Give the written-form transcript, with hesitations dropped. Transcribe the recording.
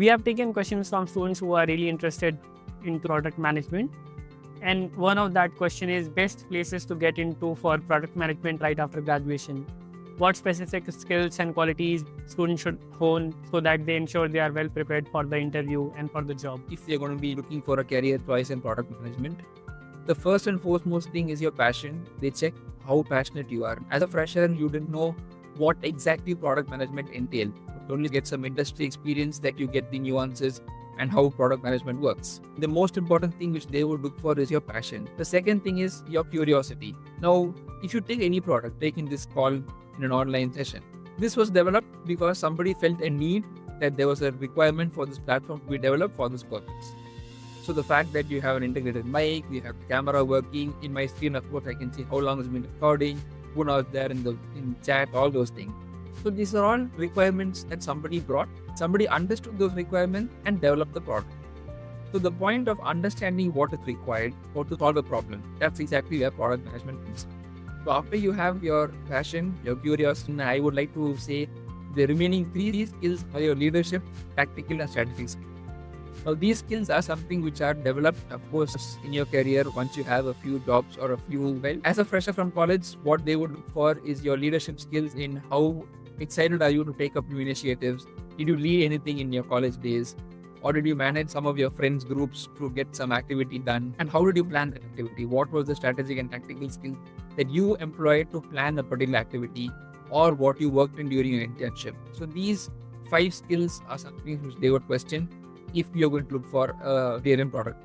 we have taken questions from students who are really interested in product management. And one of that question is best places to get into for product management right after graduation. What specific skills and qualities students should hone so that they ensure they are well prepared for the interview and for the job? If you're going to be looking for a career choice in product management, the first and foremost thing is your passion. They check how passionate you are. As a fresher, you didn't know what exactly product management entails. You only get some industry experience that you get the nuances and how product management works. The most important thing which they would look for is your passion. The second thing is your curiosity. Now, if you take any product, taking this call in an online session, this was developed because somebody felt a need that there was a requirement for this platform to be developed for this purpose. So the fact that you have an integrated mic, you have the camera working, in my screen, of course, I can see how long it's been recording, who knows there in chat, all those things. So these are all requirements that somebody brought. Somebody understood those requirements and developed the product. So the point of understanding what is required or to solve a problem, that's exactly where product management comes. So after you have your passion, your curiosity, I would like to say the remaining three skills are your leadership, tactical and strategic skills. Now these skills are something which are developed, of course, in your career once you have a few jobs or a few, as a fresher from college, what they would look for is your leadership skills in how excited are you to take up new initiatives? Did you lead anything in your college days? Or did you manage some of your friends' groups to get some activity done? And how did you plan that activity? What was the strategic and tactical skill that you employed to plan a particular activity or what you worked in during your internship? So these 5 skills are something which they would question if you're going to look for a career in product.